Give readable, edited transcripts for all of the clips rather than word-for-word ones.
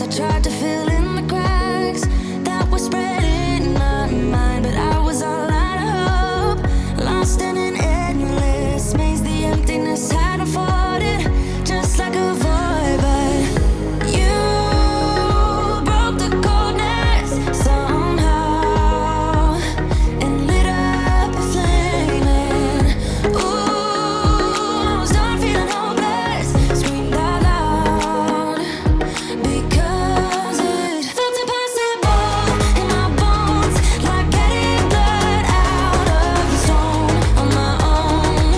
I tried to fill in the cracks that were spreading in my mind, but I was all out of hope, lost in an endless maze. The emptiness hadn't fought it, just like a void. But you broke the coldness somehow and lit up a flame. And ooh, I was done feeling hopeless, screamed out loud because it felt impossible in my bones, like getting blood out of the stone on my own.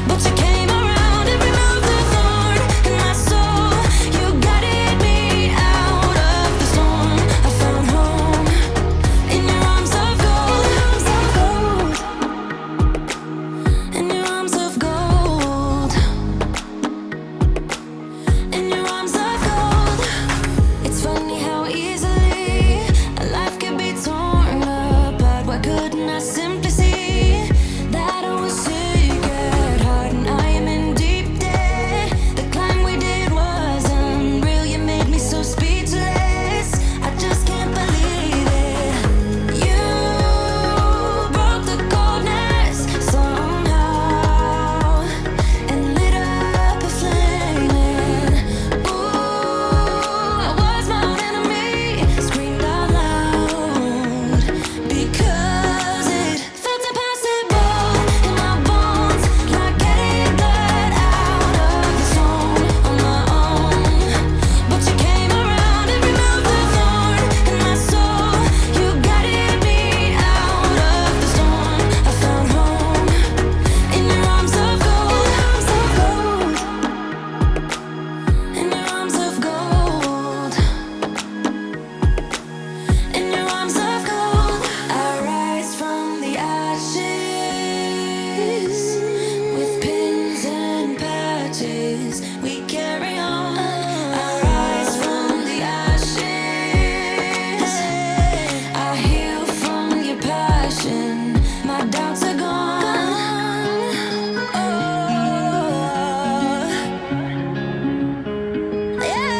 But you came around and removed the thorn in my soul. You guided me out of the storm. I found home in your arms of gold, in your arms of gold, in your arms of gold. It's funny how easily a life can be torn apart. Why couldn't I simply see that I was sick at heart and I am in deep debt? The climb we did was unreal. You made me so speechless. I just can't believe it. You broke the coldness somehow and lit up a flame. And ooh, I was my own enemy, screamed out loud because it felt impossible in my bones, like getting blood out of the stone on my own. But you came around and removed the thorn in my soul. You guided me out of the storm. I found home in your arms of gold, in your arms of gold, in your arms of gold. I rise from the ashes with pins and patches. We carry on. I rise from the ashes. I heal from your passion. My doubts are gone. Oh, yeah.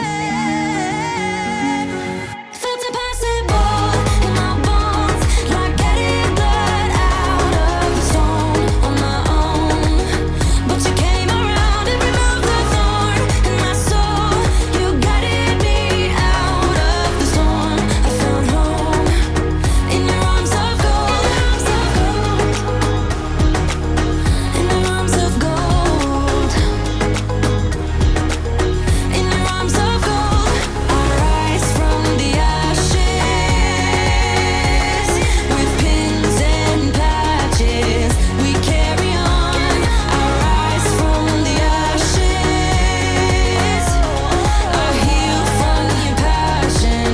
Felt impossible in my bones, like getting blood out of the stone on my own. But you came around and removed the thorn in my soul. You guided me out of the storm. I found home in your arms of gold, in your arms of gold, in your arms of gold. I rise from the ashes with pins and patches. We carry on. I rise from the ashes. I heal from your passion.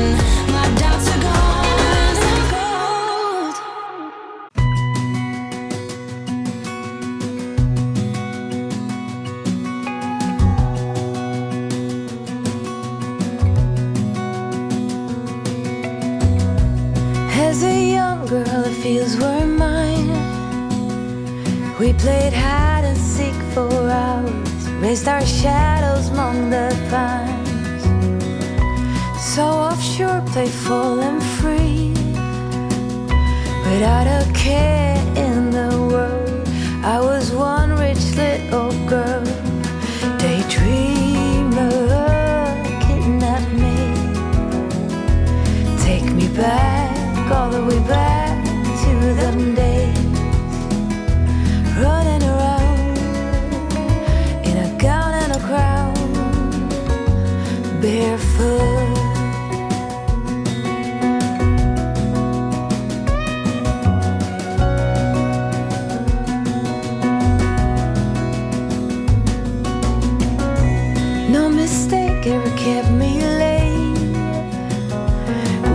My doubts are gone. As a young girl, the fields were mine. We played hide and seek for hours, raised our shadows among the pines. So offshore, playful and free, without a care in the world. I was one rich little girl, daydreamer, kidnap me. Take me back, all the way back to them days, running around in a gown and a crown, barefoot. No mistake ever kept me late.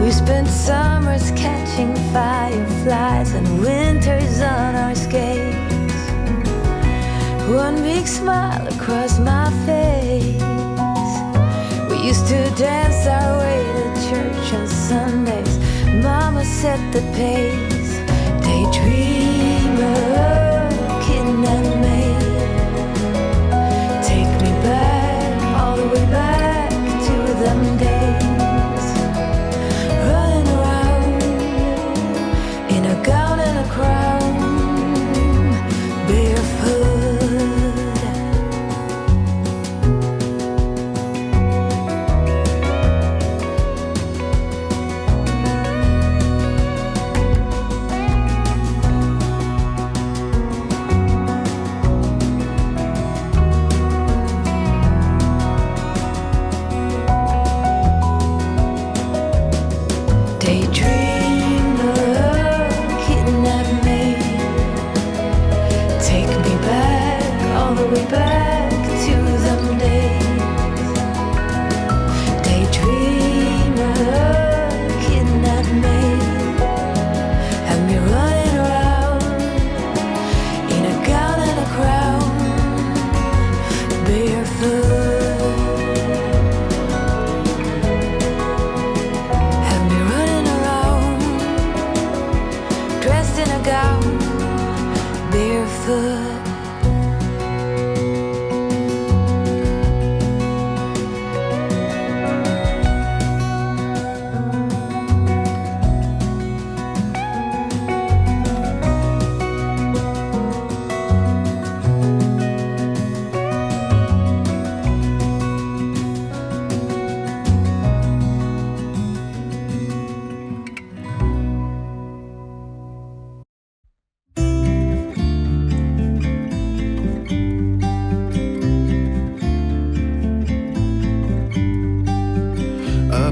We spent summers catching fireflies and winters on our skates. One big smile across my face. We used to dance our way to church on Sundays. Mama set the pace. Daydreamer, kidnap me. Take me back, all the way back to them days.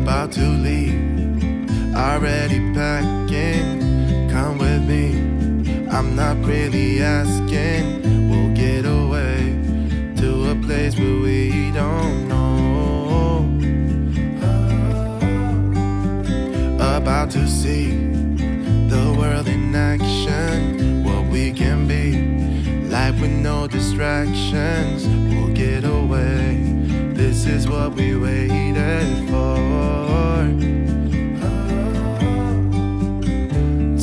about to leave, already packing. Come with me, I'm not really asking. We'll get away to a place where we don't know. About to see the world in action, what we can be, life with no distractions. We'll get away, this is what we waited for.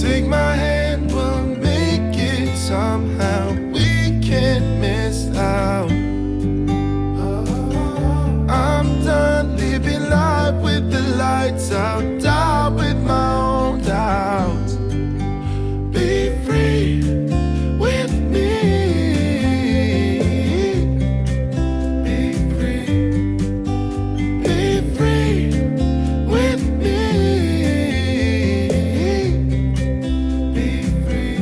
Take my hand, we'll make it somehow. We can't miss out. I'm done living life with the lights out, die with my own doubts. Be free with me. Be free. Be free with me. Be free.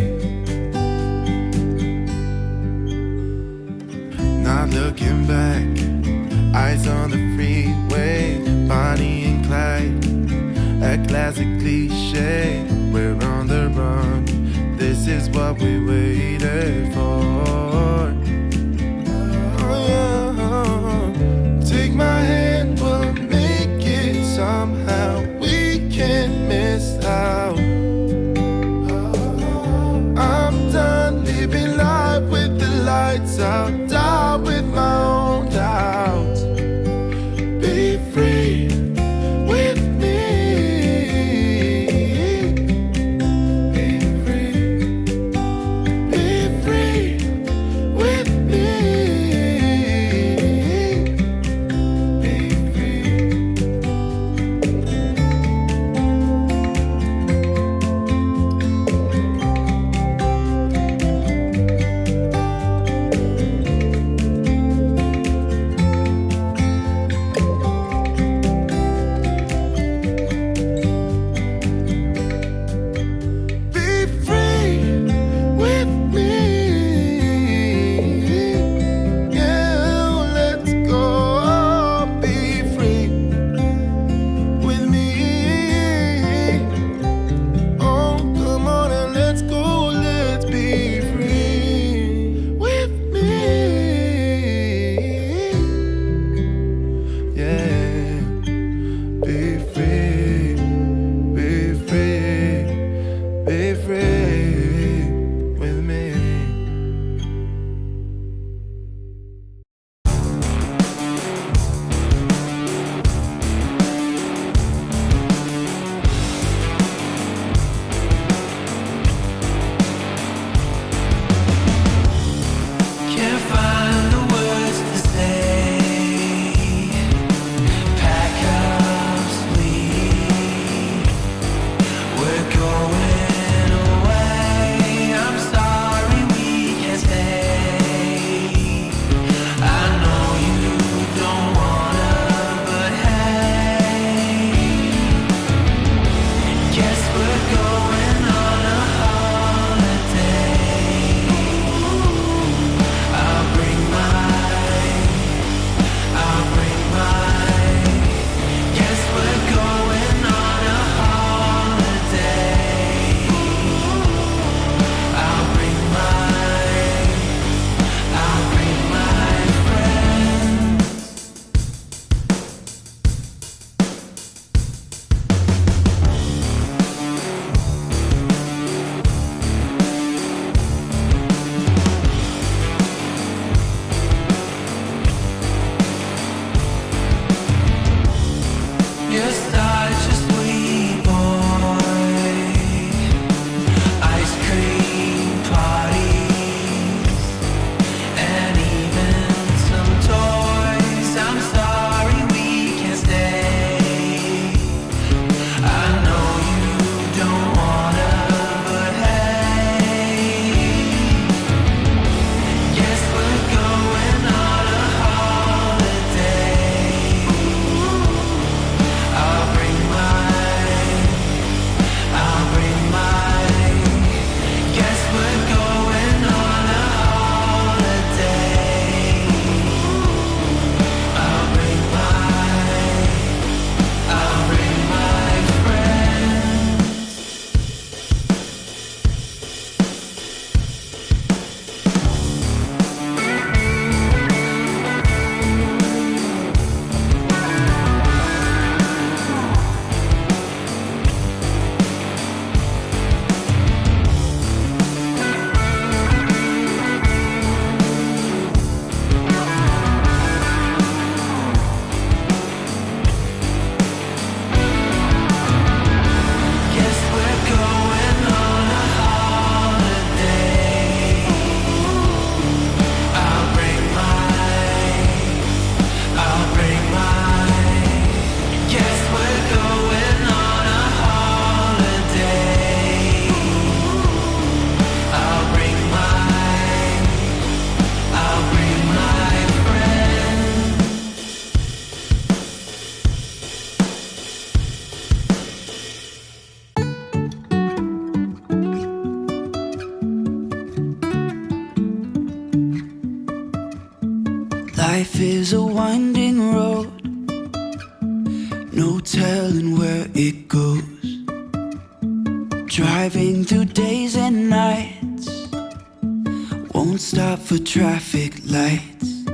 Not looking back, eyes on the freeway, Bonnie and Clyde, a classic cliche. We're on the run, this is what we waited for. Oh yeah. Take my hand, we'll make it somehow. We can't miss out. I'm done living life with the lights out, die with my own doubts. Be free with me. Be free. Be free Life is a winding road, no telling where it goes. Driving through days and nights, won't stop for traffic lights.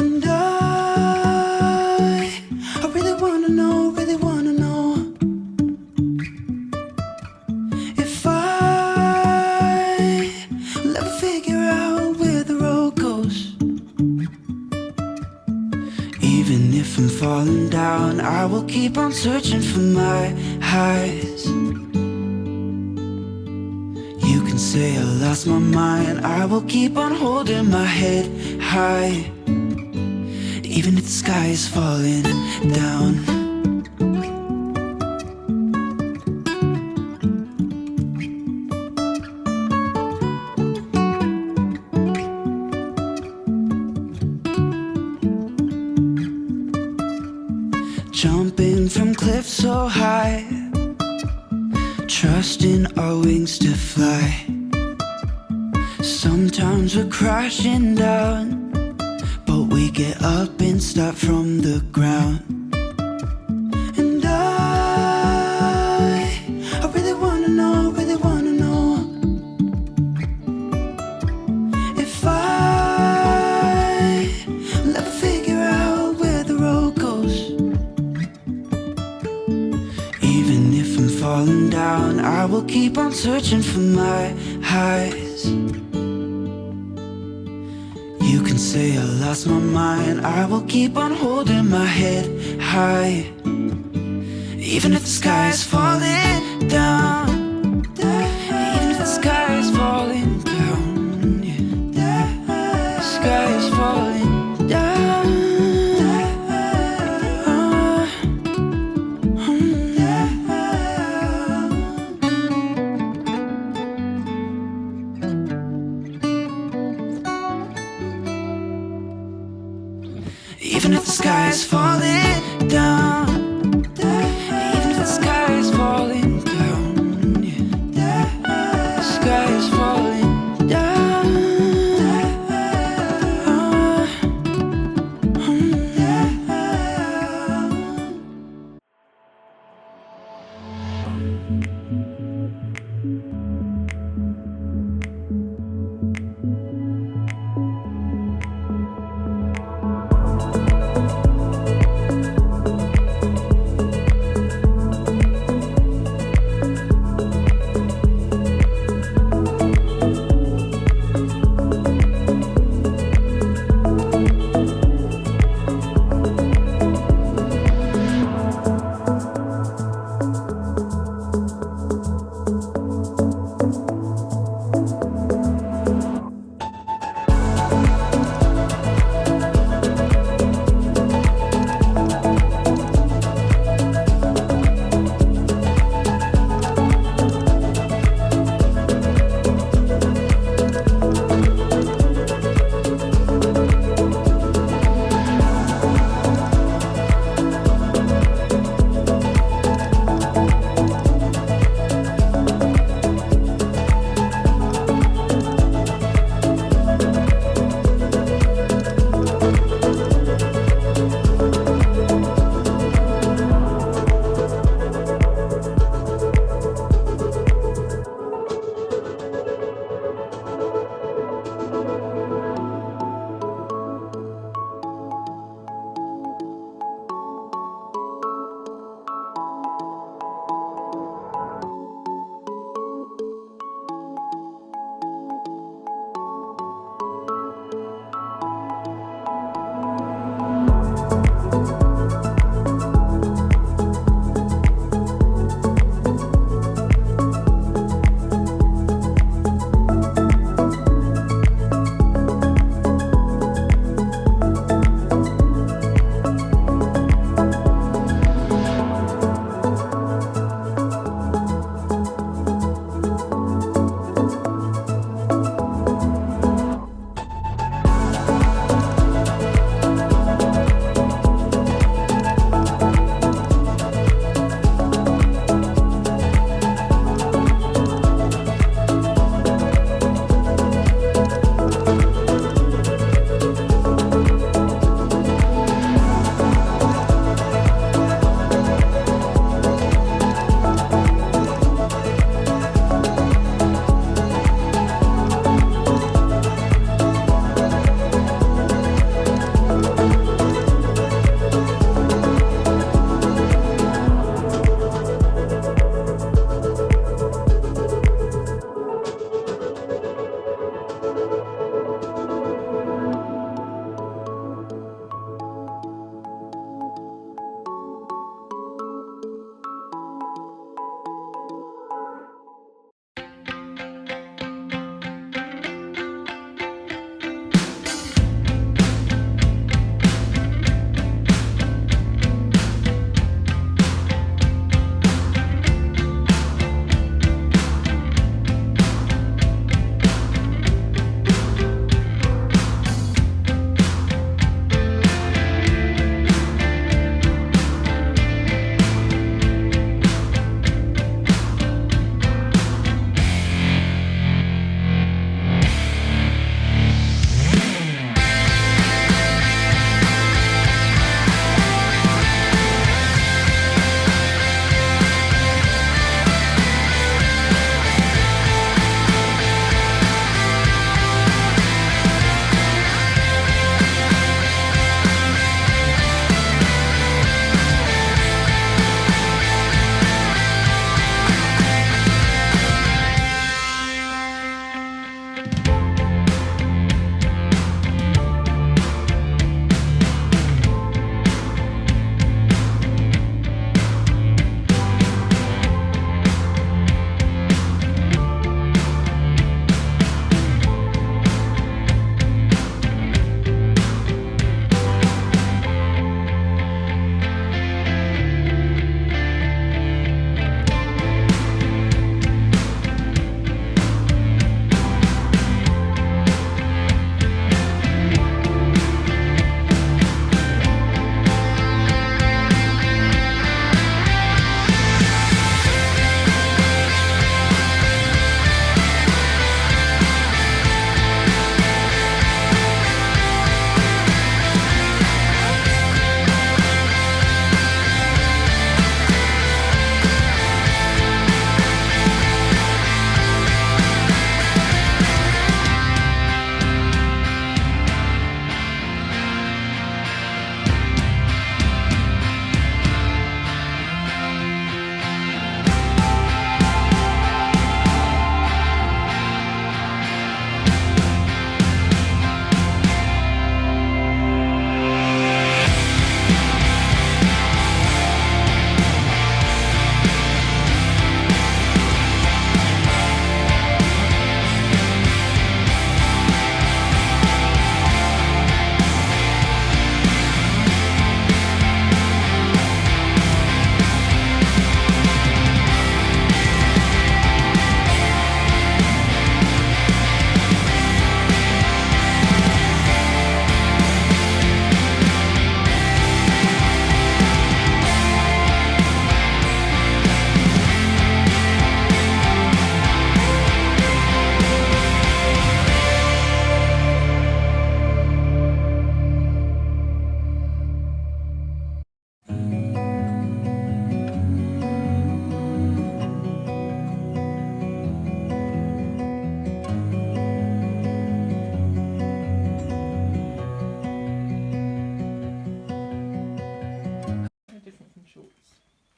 And I really wanna know, if I'll ever figure out where the road goes. Even if I'm falling down, I will keep on searching for my highs. You can say I lost my mind, I will keep on holding my head high. Even if the sky is falling down. Jumping from cliffs so high, trusting our wings to fly. Sometimes we're crashing down, but we get up and start from the ground. And I really wanna know, if I'll ever figure out where the road goes. Even if I'm falling down, I will keep on searching for my highs. You can say I lost my mind, I will keep on holding my head high. Even if the sky is falling down, even if the sky is falling down, yeah. The sky is falling down. Even if the sky is falling down, even if the sky is falling down,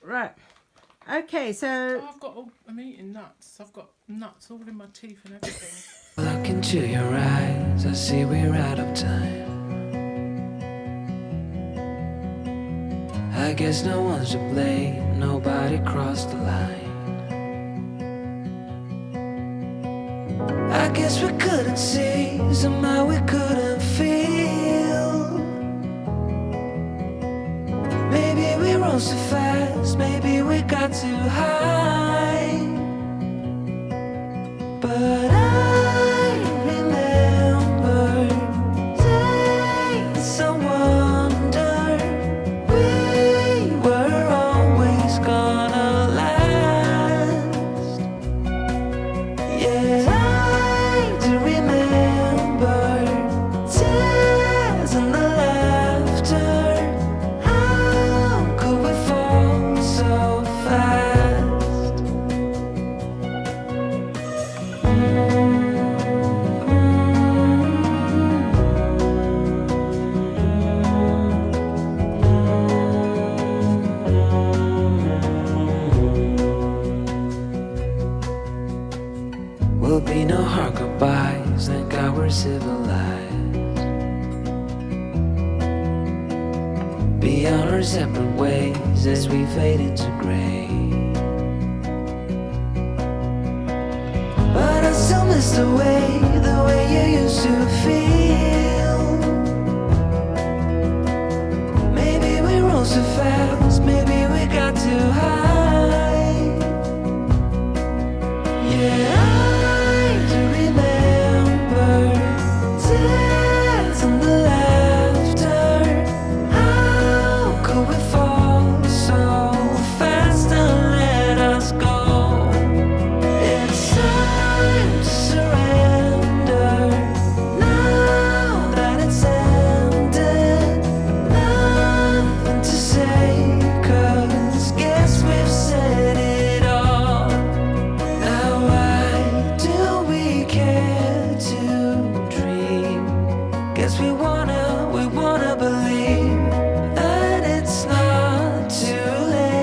Right. Okay, so I'm eating nuts. I've got nuts all in my teeth and everything. Look into your eyes, I see we're out of time. I guess no one's to blame, nobody crossed the line. I guess we couldn't see, somehow we couldn't feel. Maybe we rose too fast, maybe we got too high. But I remember days I wonder we were always gonna last. Yeah, I do remember tears and the laughter. How could we fall so fast? Will be no hard goodbyes, thank God we're civilized. Be on our separate ways as we fade into gray. But I still miss the way you used to feel. Maybe we rose too fast, maybe we got too high. Yeah, I do remember tears and the laughter. How could we fall so fast and let us go? It's time to surrender now that it's ended. Nothing to say, 'cause guess we've said it all. Now why do we care to dream? Guess we wanna believe that it's not too late.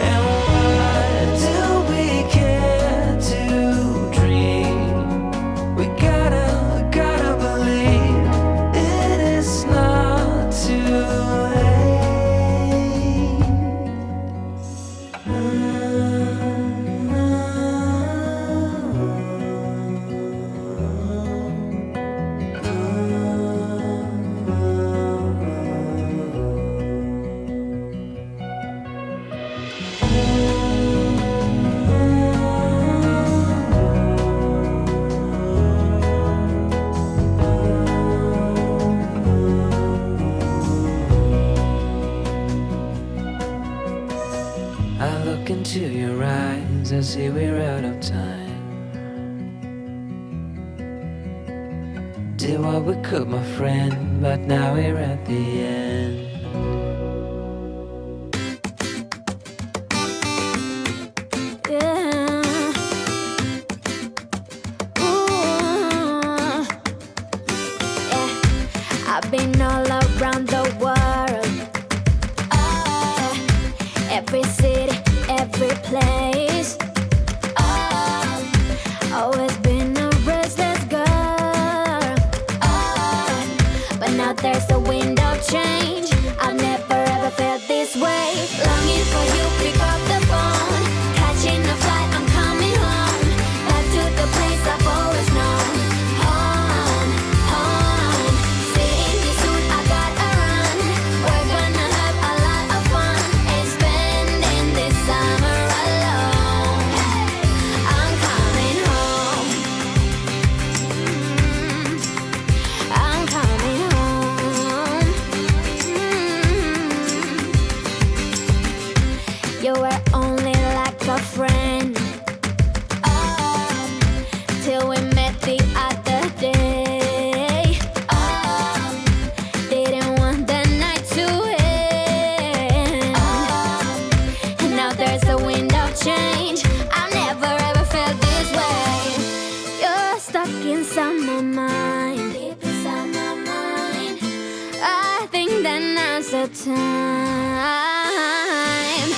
And why do we care to dream? We gotta believe it is not too late. I look into your eyes, I see we're out of time. Did what we could, my friend, but now we're at the end. I've been all around the world, every city, every place. Always been a restless girl, but now there's a wind of change.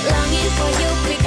longing for you because